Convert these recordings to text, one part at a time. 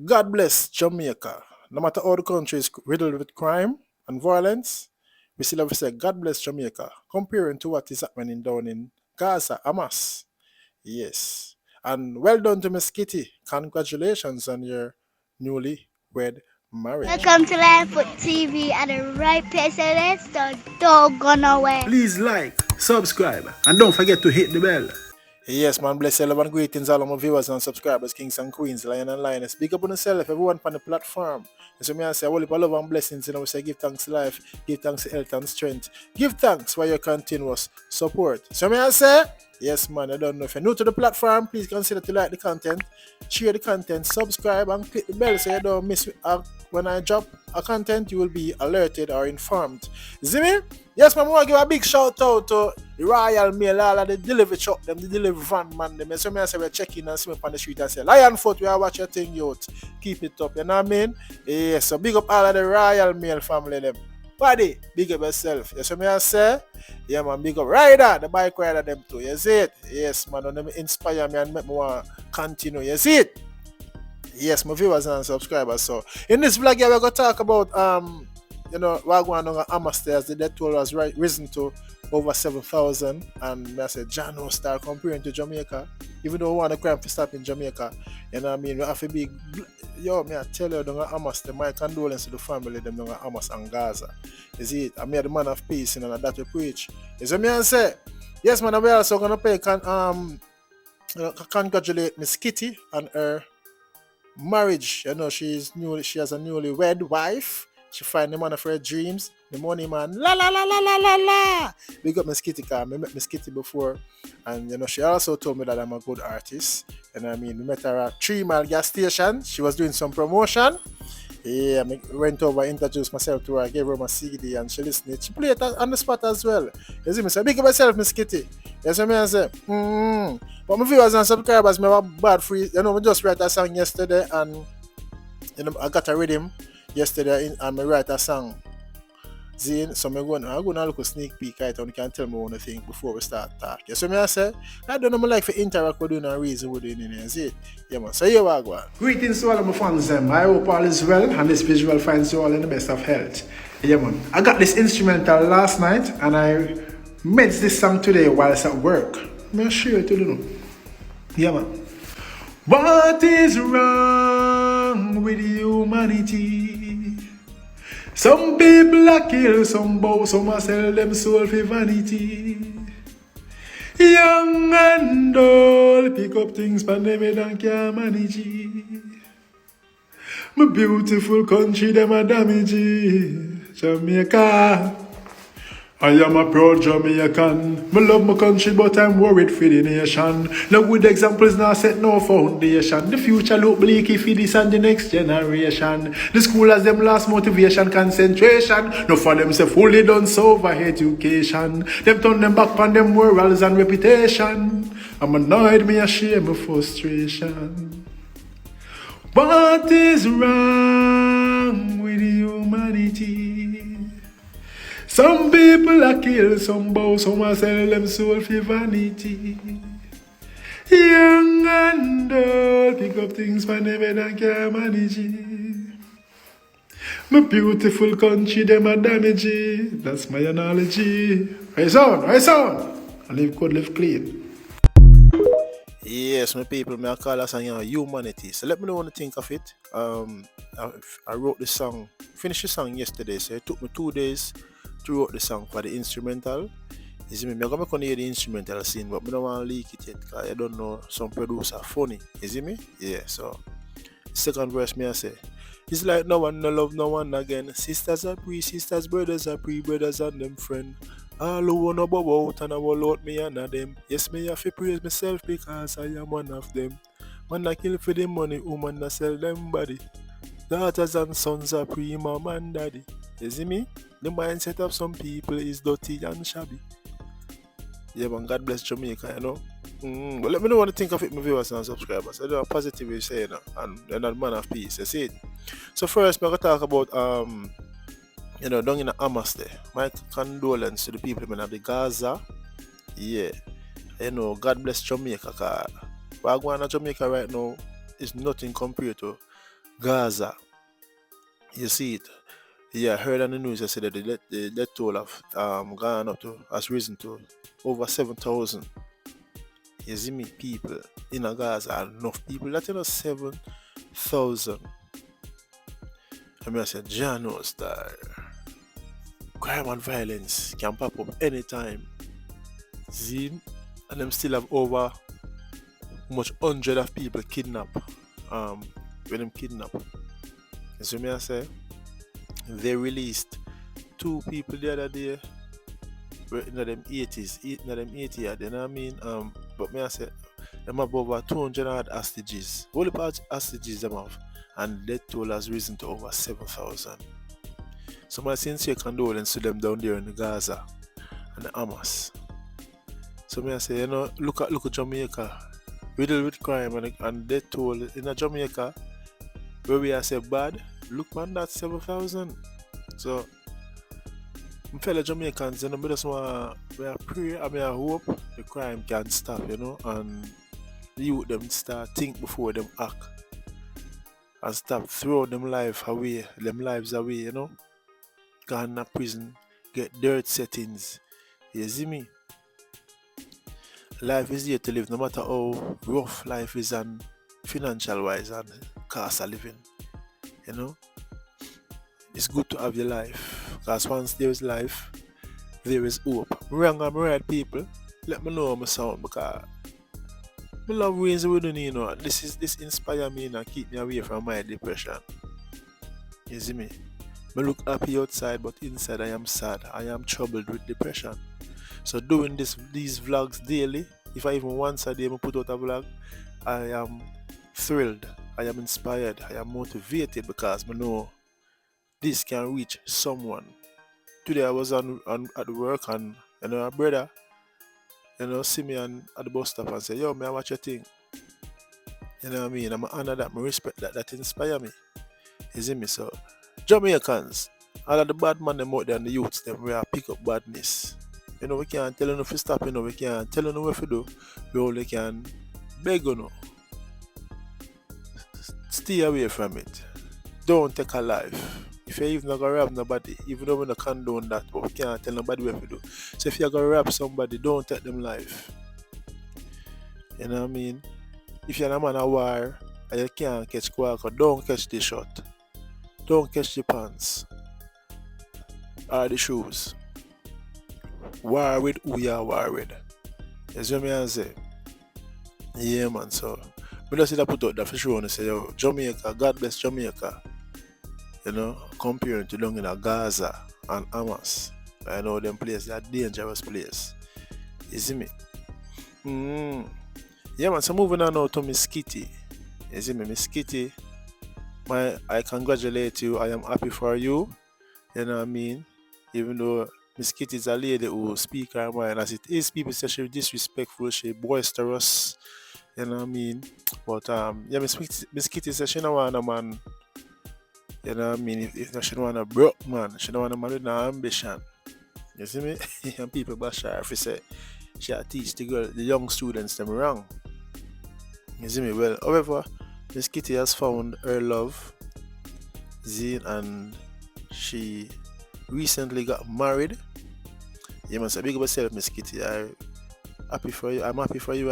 God bless Jamaica. No matter how the country is riddled with crime and violence, we still have to say God bless Jamaica, comparing to what is happening down in Gaza, Hamas. Yes. And well done to Miss Kitty. Congratulations on your newly wed marriage. Welcome to Foot TV at the right place, and let's don't go nowhere. Please like, subscribe, and don't forget to hit the bell. Yes, man, bless you, love and greetings, all of my viewers and subscribers, kings and queens, lion and lioness. Big up on yourself, everyone on the platform. And so me I say, all of love and blessings, we say give thanks to life, give thanks to health and strength, give thanks for your continuous support. So me I say, yes, man, I don't know if you're new to the platform, please consider to like the content, share the content, subscribe, and click the bell so you don't miss when I drop a content, you will be alerted or informed. See me? Yes, man, I want to give a big shout out to the Royal Mail, all of the delivery truck, them, the delivery van, man, them. So I say we're checking and see me on the street and say, Lion Foot, we are watch your thing, youth. Keep it up, you know what I mean? Yes, so big up all of the Royal Mail family, them. Body, big up yourself. Yes, so I say, yeah, man, big up Rider, the bike rider, them too. You see it? Yes, man, and them inspire me and make me want to continue. You see it? Yes, my viewers and subscribers. So in this vlog here, we're gonna talk about we're going on Hamas stairs. The death toll has risen to over 7,000, and I said John no start comparing to Jamaica. Even though we want the crime to stop in Jamaica, you know what I mean? We have to be me I tell you, don't Hamas, my condolences to the family, them don't Hamas and Gaza. You see it? I'm here the man of peace, and that we preach. You see me I say? Yes, man, we also gonna congratulate Miss Kitty and her marriage. You know, she has a newly wed wife. She find the man of her dreams, the money man. La la la la la la la. We got Miss Kitty car. I met Miss Kitty before, and she also told me that I'm a good artist. And I mean, we met her at 3 Mile gas station. She was doing some promotion. Yeah, I went over, introduced myself to her, I gave her my CD, and she listened. She played it on the spot as well. You see me? So big up myself, Miss Kitty. You see me? I say, But my viewers and subscribers, me have a bad free. We just write a song yesterday, and I got a rhythm yesterday, and I write a song. Zine, so I'm going to look a sneak peek at it, and you can tell me what you think before we start talking. So I say, I don't know, I like to interact with you and reason with you in here. See it? Yeah, man. So here we go. Greetings to all of my fans, them. I hope all is well, and this visual finds you all in the best of health. Yeah, man. I got this instrumental last night, and I made this song today whilst at work. I'm sure to you. Yeah, man. What is wrong with humanity? Some people are kill, some bow, some are sell them soul for vanity. Young and old pick up things but never don't care manage it. My beautiful country, them a damage it. Jamaica. I am a proud Jamaican. I love my country, but I'm worried for the nation. No good examples now set no foundation. The future look bleak if it is and the next generation. The school has them lost motivation, concentration. No for them say fully done so over education. Them turn them back on them morals and reputation. I'm annoyed, me ashamed of frustration. What is wrong with humanity? Some people are kill, some bow, some are sell them soul for vanity. Young and old pick up things but never don't care manage it. My beautiful country, them a damage it. That's my analogy. Rise on, and live good, live clean. Yes, my people, may I call us on humanity. So let me know what you think of it. I wrote the song, finished the song yesterday, so it took me 2 days to write the song for the instrumental. You see me, I'm going to hear the instrumental scene, but I don't want to leak it yet because I don't know some producer funny. You see me? Yeah, so second verse me I say, it's like no one no love no one again. Sisters are pre, sisters, brothers are pre, brothers and them friend. All who wanna bow out and I will out me and them. Yes, me have to praise myself because I am one of them. Man I kill for the money, woman I sell them body. Daughters and sons are pre, mom and daddy. You see me? The mindset of some people is dirty and shabby. Yeah, man, God bless Jamaica, you know. But let me know what you think of it, my viewers and subscribers. I do a positive way say, and you're not man of peace, you see it. So first, I'm going to talk about, down in the Hamas there. My condolence to the people of the Gaza. Yeah. God bless Jamaica, because what going on in Jamaica right now is nothing compared to Gaza. You see it. Yeah, I heard on the news yesterday that the death toll have gone up to has risen to over 7,000. You see me, people in a Gaza are enough people. That 7,000. I mean, I said, John knows that crime and violence can pop up anytime. See, and them still have over much hundred of people kidnapped. When them kidnap. You see me, I say, they released two people the other day. Were in them 80s, in them 80s, you know what I mean? But me I say, them have over 200 odd hostages. Only part hostages them have, and death toll has risen to over 7,000. So my sincere condolence to them down there in the Gaza and the Hamas. So me I say, look at Jamaica, riddled with crime and death toll in a Jamaica, where we are say bad. Look man, that's 7,000. So my fellow Jamaicans, I just want to pray and I hope the crime can stop, and the youth them start think before them act and stop throw them lives away, Gone to prison, get dirt settings. You see me? Life is here to live no matter how rough life is and financial wise and cost of living. It's good to have your life. Because once there is life, there is hope. Wrong and right people, let me know how I sound because I love ways we don't. This inspire me and keep me away from my depression. You see me? I look happy outside, but inside I am sad. I am troubled with depression. So doing these vlogs daily, if I even once a day I put out a vlog, I am thrilled. I am inspired. I am motivated because I know this can reach someone. Today I was at work and a brother, see me at the bus stop and say, yo, may I watch your thing? You know what I mean? I'm honor that, I respect that inspire me. You see me? So Jamaicans, all of the bad man them out there and the youths them we are pick up badness. We can't tell you if to stop, we can't tell you what to do. We only can beg you. Stay away from it. Don't take a life. If you're even not gonna rob nobody, even though we don't condone that, but we can't tell nobody what to do. So if you're gonna rob somebody, don't take them life. You know what I mean? If you're a man of war and you can't catch quacker, don't catch the shot. Don't catch the pants or the shoes. War with who you are war with. You see what I say? Yeah man, so we just see that put out that for sure and say, yo, Jamaica, God bless Jamaica. Comparing to down in Gaza and Hamas. I know them places, they're dangerous place. You see me? Yeah man, so moving on now to Miss Kitty. You see me, Miss Kitty? I congratulate you, I am happy for you. You know what I mean? Even though Miss Kitty is a lady who speaks her mind as it is, people say she's disrespectful, she boisterous. You know what I mean? But yeah, Miss Kitty says she don't want a man. You know what I mean? If she don't want a broke man, she don't want a man with no ambition. You see me? And people bash her if you say she teach the young students them wrong. You see me? Well, however, Miss Kitty has found her love, Zine, and she recently got married. You must say big up yourself, Miss Kitty. I'm happy for you,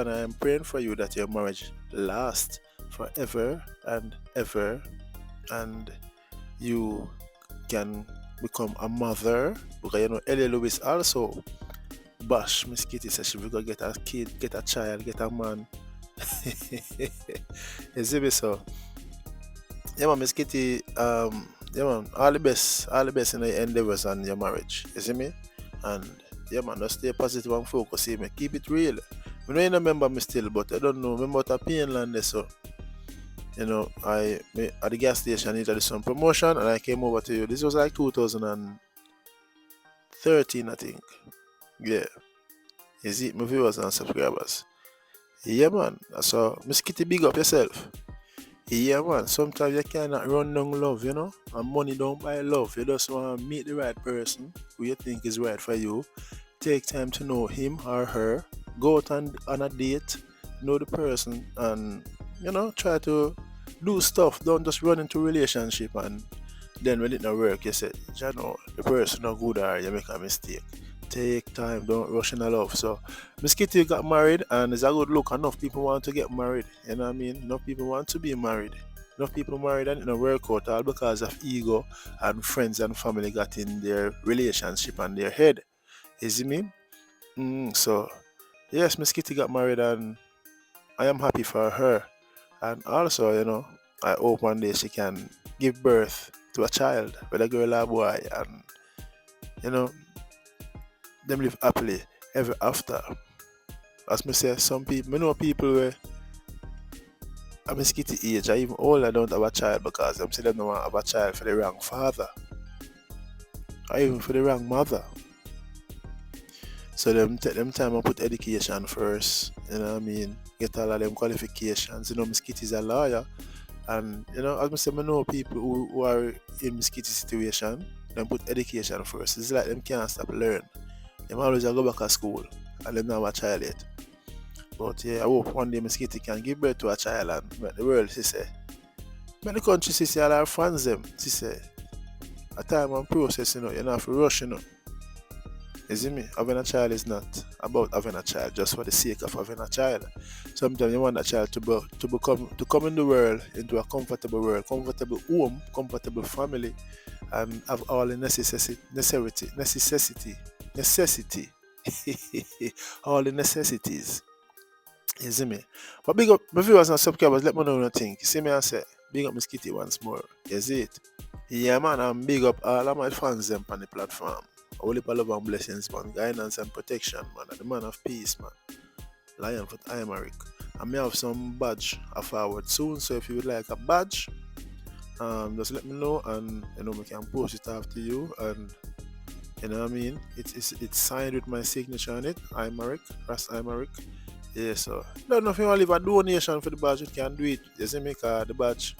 and I am praying for you that your marriage lasts forever and ever, and you can become a mother. Because Elia Lewis also bash Miss Kitty says she will go get a kid, get a child, get a man. You see me? So yeah man, Miss Kitty, yeah man, all the best in the endeavors and your marriage. You see me? And yeah man, just stay positive and focus. See me, keep it real. I know you don't remember me still, but I don't know. Remember what pain land there, so I at the gas station I needed some promotion and I came over to you. This was like 2013, I think. Yeah. You see, my viewers and subscribers. Yeah man. So Miss Kitty, big up yourself. Yeah man, sometimes you cannot run down love, and money don't buy love. You just want to meet the right person who you think is right for you. Take time to know him or her. Go out on a date, know the person, and try to Do stuff. Don't just run into relationship and then when it not work, you say, you know, the person not good or you make a mistake. Take time, don't rush in a love. So Miss Kitty got married and it's a good look. Enough people want to get married. You know what I mean? Enough people want to be married. Enough people married and it don't work out all because of ego and friends and family got in their relationship and their head. You see me? So yes, Miss Kitty got married and I am happy for her. And also, you know, I hope one day she can give birth to a child, whether girl or boy, and you know, them live happily ever after. As me say, some people, me know people where I'm a skitty age, or even older don't have a child because them say them don't want to have a child for the wrong father, or even for the wrong mother. So them take them time and put education first, you know what I mean? Get all of them qualifications. You know, Miss Kitty's a lawyer. And you know, as I say, I know people who are in Miss Kitty situation, them put education first. It's like them can't stop learn. Them always a go back to school and them not have a child yet. But yeah, I hope one day Miss Kitty can give birth to a child and make the world, she say. Make the country, she say, all our fans them. She say, a time and process, you know, you don't have to rush, you know. You see me? Having a child is not about having a child just for the sake of having a child. Sometimes you want a child to come in the world into a comfortable world, comfortable home, comfortable family, and have all the necessity, all the necessities. You see me? But big up my viewers and subscribers, let me know what you think. You see me, I say, big up Miss Kitty once more. You see it? Yeah, man, and big up all of my fans them on the platform. Only love and blessings, man. Guidance and protection, man. And the man of peace, man. Lion foot Imaric. I may have some badge forward soon, so if you would like a badge, just let me know and you know we can post it after you and you know what I mean. It's signed with my signature on it, Imaric, Ras Imaric. Yeah, so don't know if you want to leave a donation for the badge, you can do it. You see me, the badge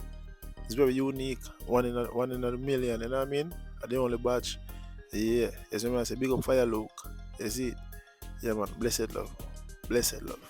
is very unique, one in a million, you know what I mean? And the only badge. Yeah, as I say, big up fire Luke. You see it? Yeah man, blessed love. Blessed love.